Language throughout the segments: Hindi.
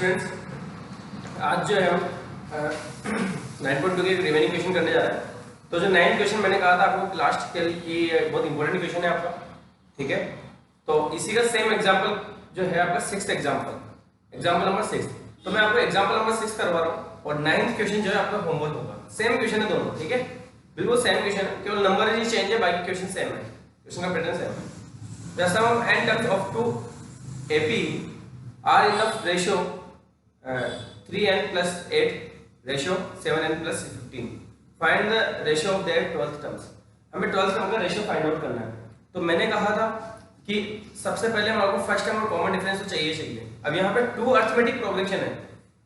स्टूडेंट्स, आज जो है हम 9.2 के रिमेनिंग क्वेश्चन करने जा रहे हैं। तो जो 9th क्वेश्चन मैंने कहा था आपको लास्ट के लिए बहुत इंपॉर्टेंट क्वेश्चन है आपका, ठीक है। तो इसी का सेम एग्जांपल जो है आपका 6th एग्जांपल नंबर 6। तो मैं आपको एग्जांपल नंबर 6 करवा रहा हूँ और 9th क्वेश्चन जो है आपका होमवर्क होगा। सेम क्वेश्चन है दोनों, ठीक है, बिल्कुल सेम क्वेश्चन है, केवल नंबर ही चेंज है, बाकी क्वेश्चन सेम है, क्वेश्चन का पैटर्न सेम है। The sum of n terms of 2 AP are in the ratio 3n plus 8 ratio 7n plus 15. Find the ratio of their 12th terms. हमें 12th टर्म का रेशियो फाइंड आउट करना है। तो मैंने कहा था कि सबसे पहले हमारे को फर्स्ट टर्म और कॉमन डिफरेंस तो चाहिए। अब यहाँ पे 2 अरिथमेटिक प्रोग्रेशन है,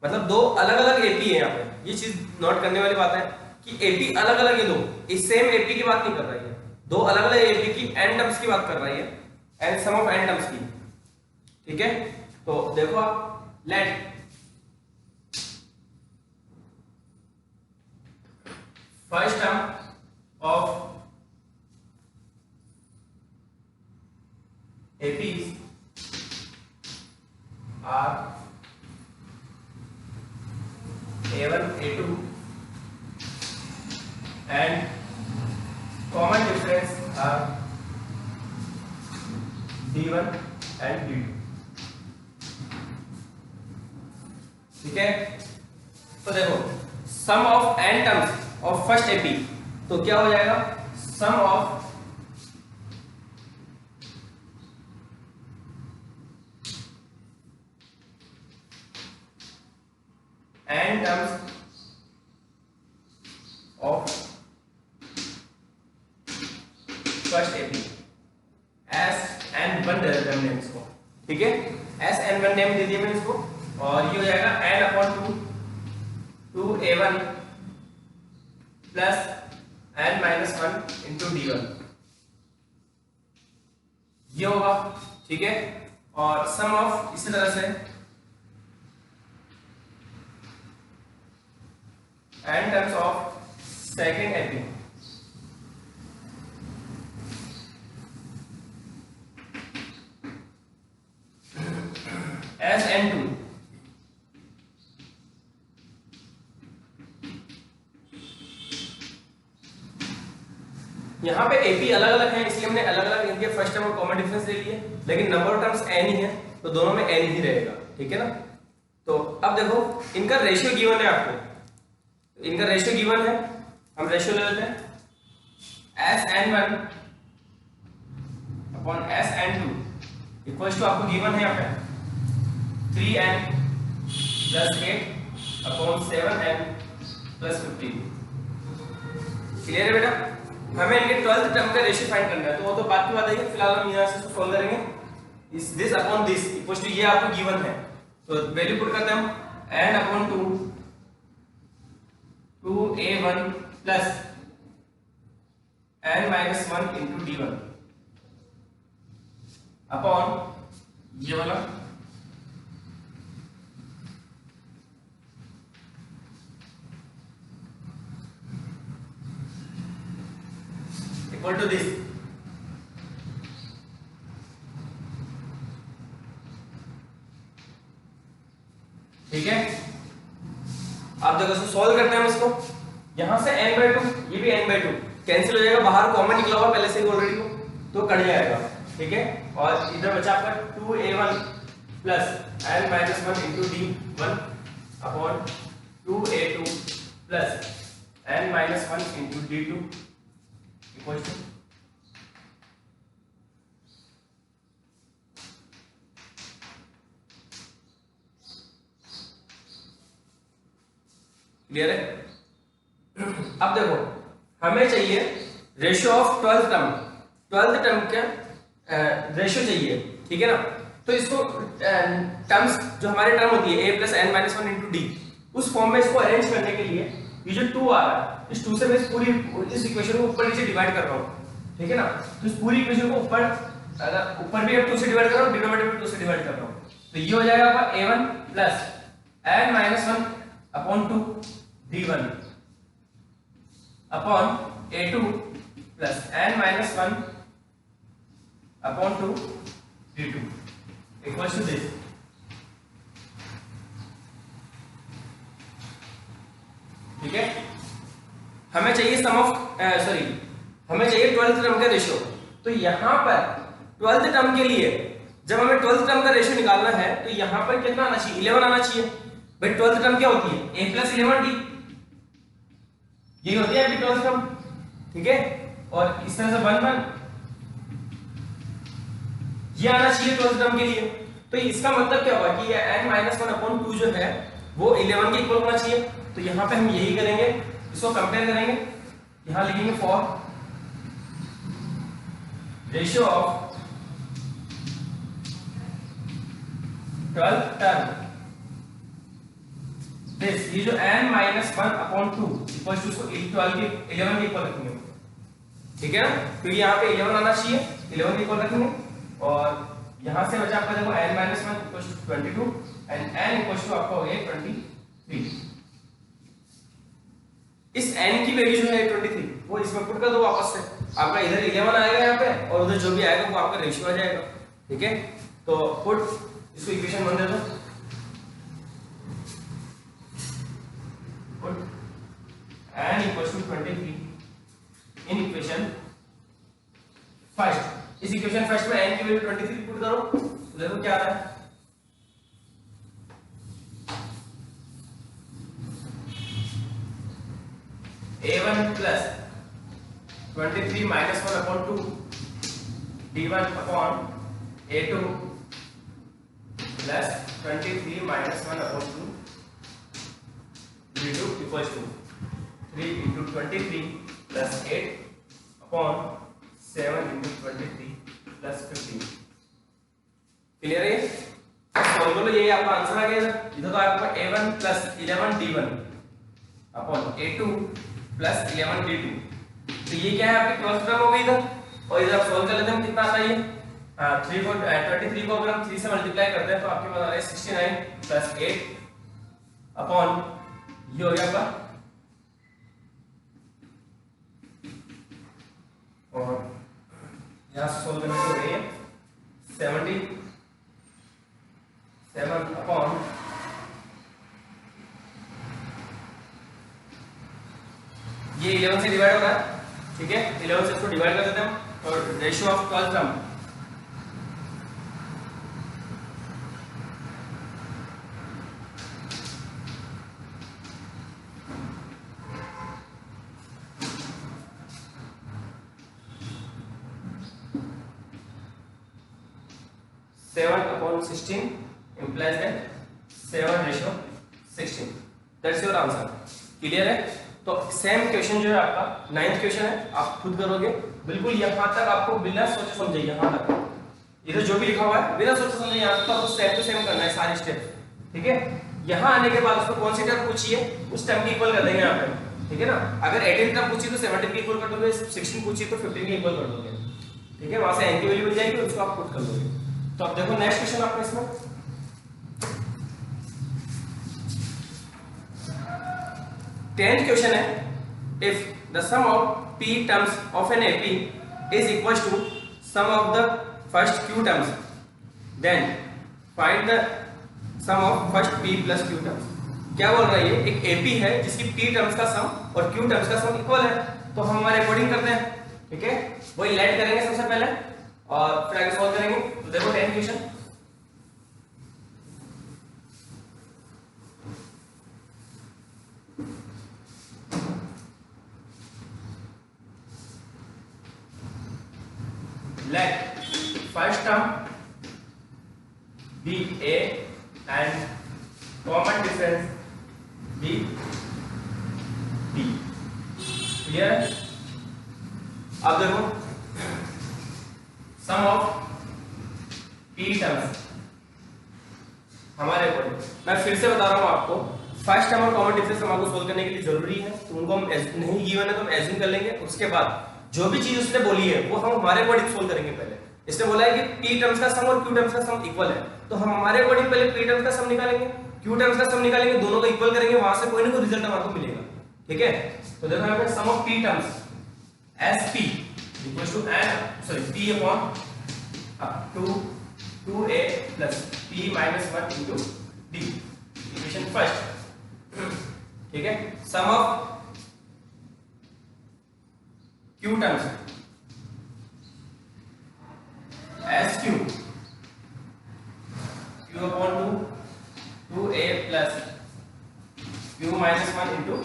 मतलब दो अलग अलग एपी है। यहाँ पे ये चीज नोट करने वाली बात है कि एपी अलग अलग है, दो इस सेम एपी की बात नहीं कर रही है, दो अलग अलग एपी की एन टर्म्स की बात कर रही है, and sum of an terms की, ठीक है। तो देखो आप, let first term of APs are A1 A2 and common difference are D1 and D2, ठीक है। तो देखो sum of n terms of first AP, तो क्या हो जाएगा, sum of n terms of first AP S N one दे देते हैं हमने इसको, ठीक है, एस एन वन नेम दे दिया मैंने इसको, और ये हो जाएगा n upon 2 A1 plus n minus 1 into D1, ये होगा, ठीक है। और सम ऑफ इसी तरह से n terms of second AP as n2, यहाँ पे एपी अलग अलग है इसलिए हमने अलग अलग इनके फर्स्ट टर्म और कॉमन डिफरेंस ले लिए, लेकिन नंबर ऑफ टर्म्स n ही है तो दोनों में n ही रहेगा, ठीक है ना। तो अब देखो इनका रेशियो गिवन है आपको, इनका रेशियो गिवन है, हम रेशियो ले लेते हैं Sn1 upon Sn2 equals to आपको गिवन है यहाँ पे 3n plus 8 upon 7n plus 15। Clear है बेटा, हमें इनके 12th टर्म का रेशियो फाइंड करना है, तो वो तो बात की बात है। फिलहाल हम यहाँ से इसको सॉल्व करेंगे, इस this upon this equals to ये आपको गिवन है, तो वैल्यू पुट करते हैं हम n upon 2 A1 plus n minus 1 into D1 upon ये वाला इक्वल टू दिस, ठीक है। आप देखो इसको सॉल्व करते हैं हम इसको, यहां से n/2, ये भी n/2 कैंसिल हो जाएगा, बाहर कॉमन निकला हुआ पहले से ही ऑलरेडी को, तो कट जाएगा, ठीक है। और इधर बचा आपका 2A1 plus n minus 1 into D1 upon 2A2 plus n minus 1 into D2 equal to, clear है। अब देखो हमें चाहिए रेशियो ऑफ 12th टर्म का रेशियो चाहिए, ठीक है ना। तो इसको टर्म्स जो हमारे टर्म होती है a plus n minus 1 into D, उस फॉर्म में इसको अरेंज करने के लिए ये जो 2 आ रहा है, इस 2 से मैं इस इक्वेशन को ऊपर नीचे डिवाइड कर रहा हूँ, ठीक है ना। तो इस पूरी इक्वेशन को ऊपर भी 2 से डिवाइड कर रहा हूँ, डिनोमिनेटर भी 2 से डिवाइड कर रहा हूँ, तो ये हो जाएगा आपका a1 plus n minus 1 upon 2 D1 upon A2 plus n minus 1 upon 2 D2 equals to this. ठीक है। हमें चाहिए हमें चाहिए 12th टर्म का रेशियो। तो यहाँ पर 12th टर्म के लिए जब हमें 12th टर्म का रेशियो निकालना है तो यहाँ पर कितना आना चाहिए, 11 आना चाहिए। भाई 12th टर्म क्या होती है, a + 11d, यही होती है आपकी 12th टर्म, ठीक है। और इस तरह से 1 1 ये आना चाहिए 12th टर्म के लिए। तो इसका मतलब क्या होगा कि ये n-1/2 जो है वो 11 के इक्वल होना चाहिए। तो यहाँ पे हम यही करेंगे, इसको कंपेयर करेंगे, यहाँ लिखेंगे for ratio of 12th term this, ये जो n-1/2 इक्वल टू उसको 11 के इक्वल रखेंगे, ठीक है ना। क्योंकि यहाँ पे 11 आना चाहिए, 11 के इक्वल रखेंगे। और यहाँ से बचा आपका देखो n-1 equal to 22 and n equal to आपका हो गया 23। इस n की वैल्यू जो है 23 वो इसमें पुट कर दो वापस से, आपका इधर 11 आएगा यहाँ पे और उधर जो भी आएगा वो आपका रेशियो आ जाएगा, ठीक है। तो पुट इसको इक्वेशन 1 दे दो, put n equal to 23 in equation first. इस इक्वेशन फर्स्ट में n की वैल्यू 23 पुट करो तो देखो क्या आ रहा है, a1 plus 23 minus 1/2 d1 upon a2 plus 23 minus 1/2 d2 equals to 3 into 23 plus 8 upon 7 into 23 plus 15। Clear है? सॉल्व कर लो, यही आपका आंसर आ गया। इधर तो आपका a1 plus 11 d1 upon a2 plus 11 d2। तो ये क्या है आपकी 12th टर्म हो गई इधर। और इधर आप सॉल्व कर लेते हैं, कितना आता है ये 23 को अगर हम 3 से मल्टीप्लाई करते हैं तो आपके पास आ रहा है 69 प्लस 8 अपॉन ये हो गया आपका, और यहां से सॉल्व करने को है 77 अपॉन ये 11 से डिवाइड हो रहा है, ठीक है। 11 से इसको डिवाइड कर देते हैं और ratio of 12th term seven upon 16 implies that 7/16। That's your answer. Clear है? तो सेम क्वेश्चन जो है आपका 9th क्वेश्चन है, आप खुद करोगे बिल्कुल यहाँ तक, आपको बिना सोचे समझे यहाँ तक इधर जो भी लिखा हुआ है बिना सोचे समझे यहाँ तक आपको सेम टू सेम करना है सारे स्टेप, ठीक है। यहाँ आने के बाद उसको कौन सी टर्म पूछिए उस टर्म की इक्वल कर देंगे यहाँ पे, ठीक है ना। अगर 18 टर्म पूछी तो 17 की इक्वल कर दोगे, 16 पूछी तो 15 की इक्वल कर दोगे, ठीक है। वहां से n की वैल्यू मिल जाएगी, उसको आप पुट कर दोगे। तो अब देखो नेक्स्ट क्वेश्चन आपका इसमें 10th क्वेश्चन है, if the sum of p terms of an AP is equals to sum of the first q terms, then find the sum of first p plus q terms। क्या बोल रहा है ये, एक AP है जिसकी p टर्म्स का सम और q टर्म्स का सम इक्वल है, तो हम हमारे अकॉर्डिंग करते हैं, ठीक है। वही लेट करेंगे सबसे पहले और फिर आगे सॉल्व करेंगे। तो देखो 10th question, let first term be a and common difference be b। Clear है? अब देखो सम ऑफ p टर्म्स हमारे अकॉर्डिंग, मैं फिर से बता रहा हूं आपको, फर्स्ट टर्म और कॉमन डिफरेंस हमको सोल्व करने के लिए जरूरी है, तो उनको हम नहीं गिवन है तो हम एज्यूम कर लेंगे। उसके बाद जो भी चीज उसने बोली है वो हम हमारे अकॉर्डिंग सोल्व करेंगे। पहले इसने बोला है कि p टर्म्स का सम और q टर्म्स का सम इक्वल है, तो हम हमारे अकॉर्डिंग पहले p टर्म्स का सम निकालेंगे, q टर्म्स का सम निकालेंगे, दोनों को इक्वल करेंगे, वहां से कोई ना कोई रिजल्ट हमारे को मिलेगा, ठीक है। तो देखो यहाँ पे sum of p terms sp equals to p upon up to 2a plus p minus 1 into d, equation first. ठीक है, sum of Q terms S Q Q upon 2a plus Q minus 1 into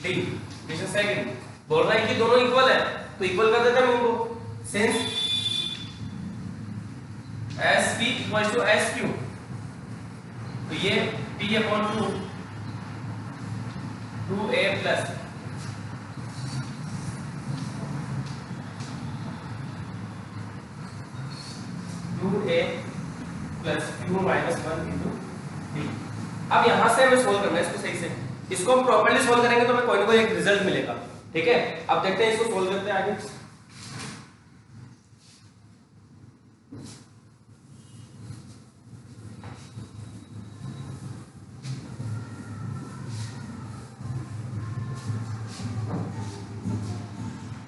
D. Question second बोल रहा है कि दोनों इक्वल है, तो इक्वल कर देते हैं इनको। Since S P equal to S Q, तो ये p upon 2a plus Q minus 1 into D. अब यहां से हमें सोल्व करना है इसको सही से। इसको हम प्रॉपर्ली सोल्व करेंगे तो हमें कोई ना कोई एक रिजल्ट मिलेगा, ठीक है। अब देखते हैं इसको सोल्व करते हैं आगे।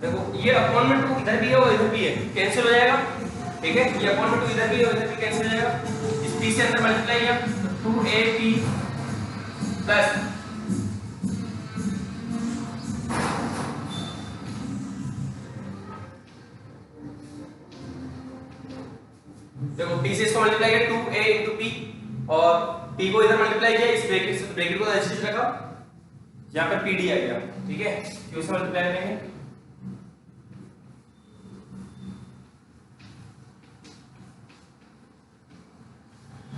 देखो ये अपॉन में 2 इधर भी है और इधर भी है, कैंसिल हो जाएगा, ठीक है। ये अपॉन में 2 इधर भी है और इधर भी कैंसिल हो जाएगा। इस p से अंदर मल्टीप्लाई किया तो 2ap प्लस देखो p से इसको मल्टीप्लाई किया 2a into p और p को इधर मल्टीप्लाई किया, इस ब्रैकेट को ऐसे ही रखा, यहां पे pd आ गया, ठीक है। q से मल्टीप्लाई करेंगे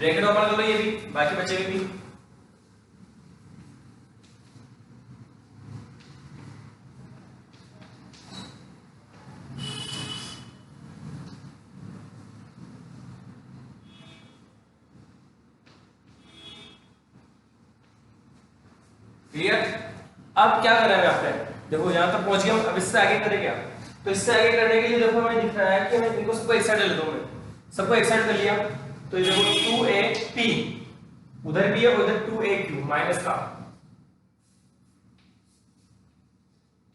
ब्रैकेट ओपन कर लो, ये भी बाकी बचे हुए भी। क्लियर। अब क्या करना है आपने, देखो यहां तक पहुंच गए हम, अब इससे आगे करें क्या। तो इससे आगे करने के लिए देखो हमें दिख रहा है कि हमें इनको सबको एक साइड ले लेता हूं मैं, सबको एक साइड कर लिया तो ये देखो 2a p उधर भी है उधर 2a q माइनस का,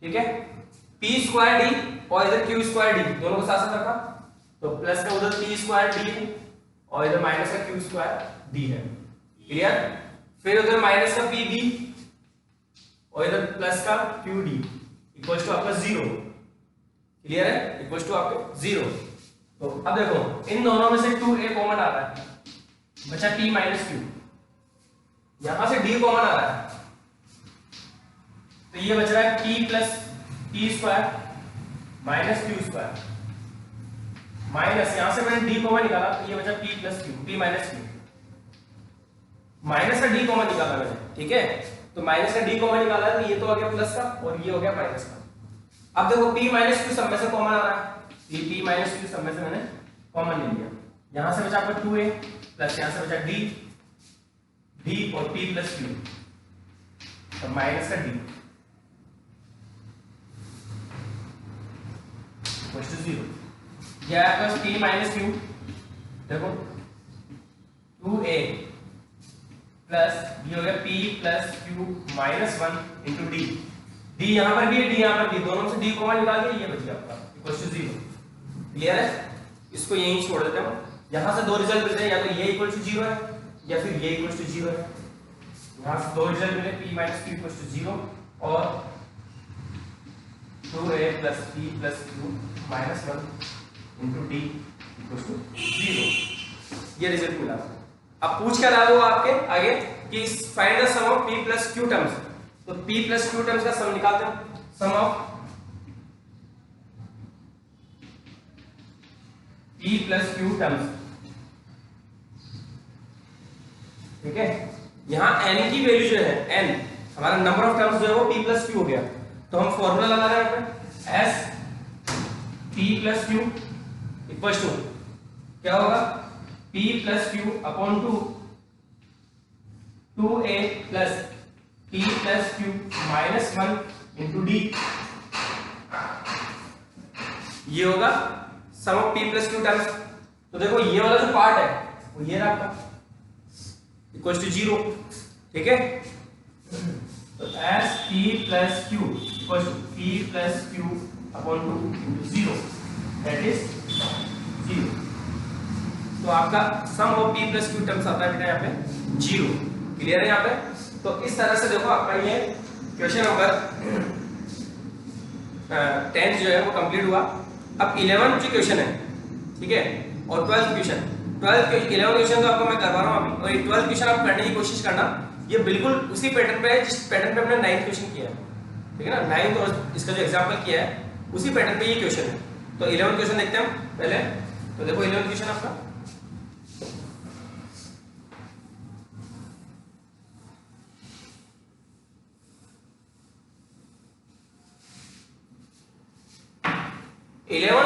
ठीक है। p स्क्वायर d और इधर q स्क्वायर d दोनों को साथ साथ रखा तो प्लस का उधर p स्क्वायर d है और इधर माइनस का q स्क्वायर d है। क्लियर। फिर उधर माइनस का pb और इधर प्लस का qd इक्वल्स टू आपका 0। क्लियर है, इक्वल्स टू आपके 0। तो अब देखो इन दोनों में से 2a कॉमन आ रहा है, बचा p माइनस q। यहां से d कॉमन आ रहा है तो ये बच रहा है p plus p square minus q square, minus यहां से मैंने d कॉमन निकाला तो ये बचा p plus q, p minus q। Minus का d कॉमन निकाला मैंने, ठीक है। तो माइनस का d कॉमन निकाला है तो ये तो आ गया प्लस का और ये हो गया माइनस का। अब देखो p माइनस q सब में से कॉमन आ रहा है, ये p माइनस q सब में से मैंने कॉमन ले लिया। यहां से बचा आपका 2a प्लस यहां से बचा d और p प्लस q, तो माइनस का d इक्वल्स टू 0। यह आपका p माइनस q, देखो 2a प्लस ये हो गया p plus q minus 1 into d। d यहां पर भी है, d यहां पर भी, दोनों में से d कॉमन निकाल के ये बच गया आपका इक्वल्स टू 0। क्लियर है। इसको यहीं छोड़ देते हैं। यहां से दो रिजल्ट मिलते हैं, या तो ये इक्वल टू 0 है या फिर ये इक्वल टू 0 है। यहां से दो रिजल्ट मिले p minus q equal to 0 और 2a plus p plus q minus 1 into d equal to 0। ये रिजल्ट मिला। अब पूछ क्या रहा है वो आपके आगे कि find the sum of p plus q terms. तो p प्लस q टर्म्स का सम निकालते हैं। Sum of p plus q terms, ठीक है। यहां n की वैल्यू जो है n हमारा नंबर ऑफ टर्म्स जो है वो p प्लस q हो गया, तो हम फॉर्मूला लगा रहे हैं s p plus q equals to क्या होगा p plus q upon 2a plus p plus q minus 1 into d। ये होगा sum of p plus q terms. तो देखो ये वाला जो पार्ट है वो ये रहा आपका इक्वल्स टू 0, ठीक है। तो s p plus q equals to p plus q upon 2 into 0 that is 0। तो आपका sum of p plus q terms आता है बेटा यहाँ पे 0। क्लियर है यहाँ पे। तो इस तरह से देखो आपका ये क्वेश्चन नंबर 10 जो है वो कंप्लीट हुआ। अब 11 जो क्वेश्चन है, ठीक है, और 12 क्वेश्चन, 11 क्वेश्चन तो आपको मैं करवा रहा हूँ अभी, और ये 12 क्वेश्चन आप करने की कोशिश करना। ये बिल्कुल उसी पैटर्न पे है जिस पैटर्न पे हमने 9th क्वेश्चन किया है, ठीक है ना, 9th और इसका जो एग्जांपल किया है उसी पैटर्न पे ये क्वेश्चन है। तो 11 क्वेश्चन देखते हैं हम पहले। तो देखो 11 क्वेश्चन आपका,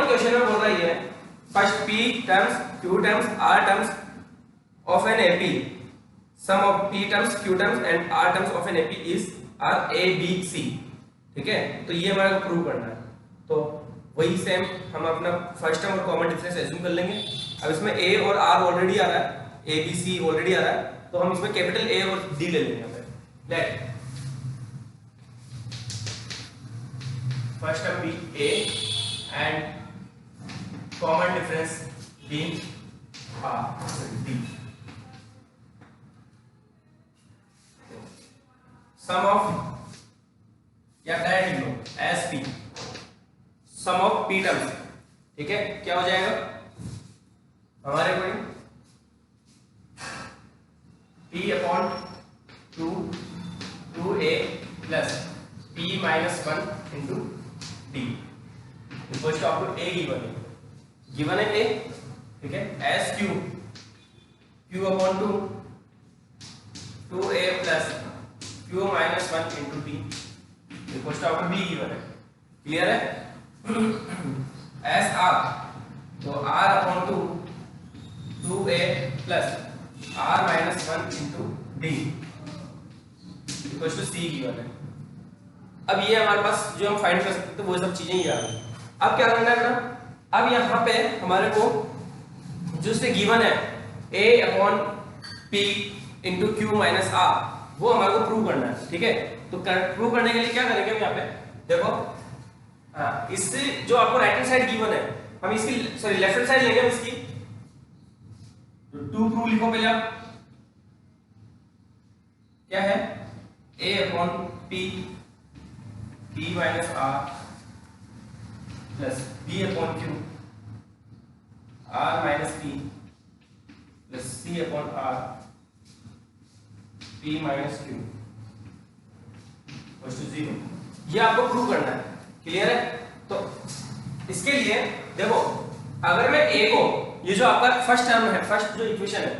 क्वेश्चन में बोल रहा है first p terms q terms r terms of an AP, sum of p terms q terms and r terms of an AP is r a b c, ठीक है। तो ये हमारा प्रूव करना है। तो वही सेम हम अपना फर्स्ट टर्म और कॉमन डिफरेंस एज्यूम कर लेंगे। अब इसमें a और r ऑलरेडी आ रहा है, a b c ऑलरेडी आ रहा है, तो हम इसमें कैपिटल A और D ले लेंगे। यहाँ पे let first term be a and common difference being D. Sum of या डायरेक्ट लो S P, sum of p terms, ठीक है, क्या हो जाएगा हमारे according p upon 2a plus p minus 1 into d equals to आपको a गिवन है a, ठीक है, S Q Q upon 2a plus Q minus 1 into T equals to आपको b गिवन है। क्लियर है? एस आर, तो r upon 2a plus r minus 1 into D equals to c given है। अब ये हमारे पास जो हम फाइंड कर सकते थे वो सब चीजें ही आ गई। अब क्या करना है बेटा, अब यहाँ पे हमारे को जो से गिवन है a upon p into Q minus R, वो हमारे को प्रूव करना है, ठीक है। तो प्रूव करने के लिए क्या करेंगे हम यहाँ पे देखो, इससे जो आपको राइट हैंड साइड गिवन है हम इसकी सॉरी लेफ्ट हैंड साइड लेंगे, इसकी टू प्रूव लिखो पहले आप, क्या है a upon p minus R plus b upon Q r minus p plus c upon r p minus q equal to 0। ये आपको प्रूव करना है। क्लियर है? तो इसके लिए देखो, अगर मैं a को, ये जो आपका फर्स्ट टर्म है, फर्स्ट जो इक्वेशन है,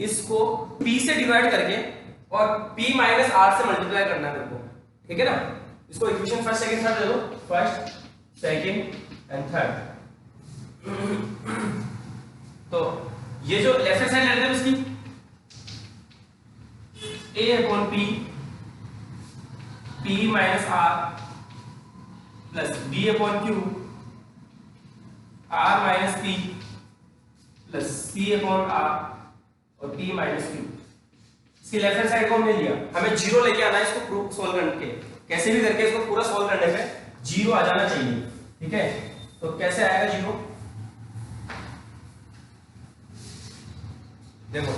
इसको p से डिवाइड करके और p माइनस r से मल्टीप्लाई करना है मेरे को, ठीक है ना। इसको इक्वेशन फर्स्ट सेकंड थर्ड दे दो, फर्स्ट सेकंड एंड थर्ड। तो ये जो लेफ्ट हैंड साइड लेते हैं इसकी a upon p minus r plus b upon q r minus p plus c upon r और p माइनस q। इसकी लेफ्ट हैंड साइड को हमने लिया, हमें जीरो लेके आना है इसको प्रूफ सॉल्व करके, कैसे भी करके इसको पूरा सॉल्व करने पे जीरो आ जाना चाहिए, ठीक है। तो कैसे आएगा जीरो, देखो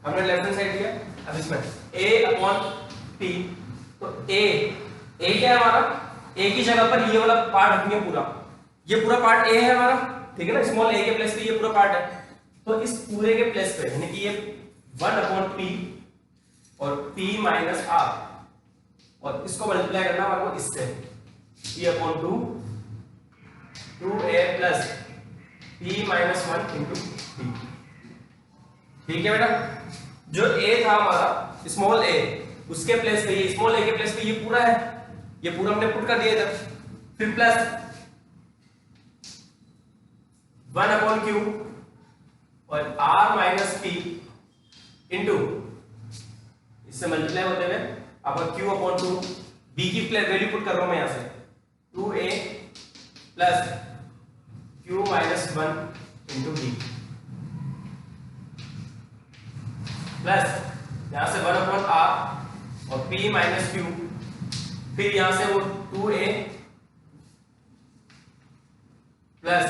हमने लेफ्ट हैंड साइड लिया, अब इसमें a अपॉन p, तो a क्या है हमारा, a की जगह पर ये वाला पार्ट रखेंगे, पूरा ये पूरा पार्ट a है हमारा, ठीक है ना, स्मॉल a के प्लेस पे ये पूरा पार्ट है। तो इस पूरे के प्लेस पे यानी कि ये 1 अपॉन p और p माइनस r, और इसको मल्टीप्लाई करना हमारे को इससे p upon 2a plus p minus 1 into p, ठीक है बेटा। जो a था हमारा स्मॉल a, उसके प्लेस पे ये स्मॉल a के प्लेस पे ये पूरा है, ये पूरा हमने पुट कर दिया इधर, फिर प्लस 1 अपॉन q और r माइनस p इंटू, इससे मल्टीप्लाई होते हुए आपका q अपॉन 2, b की वैल्यू पुट कर रहा हूं मैं यहां से 2a plus q minus 1 into d plus यहां से 1 अपॉन r और p माइनस q, फिर यहां से वो 2a plus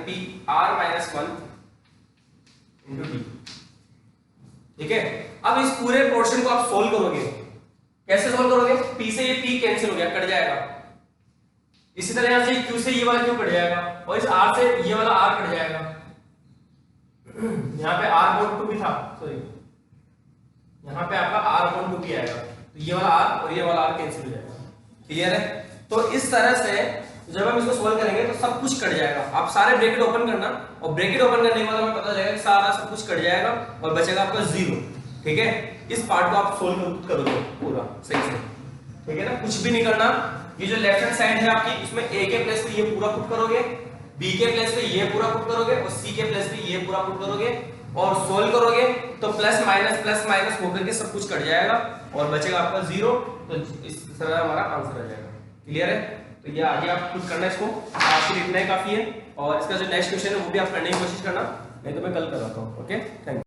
P R minus 1 into D. ठीक है, अब इस पूरे पोर्शन को आप सोल्व करोगे। कैसे सोल्व करोगे? पी से ये पी कैंसिल हो गया, कट जाएगा। इसी तरह यहां से क्यू से ये वाला क्यू कट जाएगा और इस आर से ये वाला आर कट जाएगा। यहाँ पे आर अपॉन 2 भी था, सॉरी यहाँ पे आपका आर अपॉन 2 भी आएगा, तो ये वाला आर और ये वाला आर कैंसिल हो जाएगा। क्लियर है? तो इस तरह से जब हम इसको सोल्व करेंगे तो सब कुछ कट जाएगा। आप सारे ब्रैकेट ओपन करना और ब्रैकेट ओपन करने के बाद हमें पता चलेगा कि सारा सब कुछ कट जाएगा और बचेगा आपका 0। ठीक है, इस पार्ट को आप सोल्व करोगे पूरा सही से। ठीक है ना, कुछ भी नहीं करना। ये जो लेफ्ट हैंड साइड है आपकी, इसमें ए के प्लेस पे ये पूरा पुट करोगे, बी के प्लेस पे ये पूरा पुट करोगे और सी के प्लेस पे ये पूरा पुट करोगे और सोल्व करोगे तो प्लस माइनस होकर के सब कुछ कट जाएगा और बचेगा आपका 0। तो इस तरह हमारा आंसर आ जाएगा। क्लियर है? तो ये आगे आप खुद करना इसको, आपके लिए इतना ही काफी है। और इसका जो नेक्स्ट क्वेश्चन है वो भी आप करने की कोशिश करना, नहीं तो मैं कल कराता हूँ। Okay, thank you.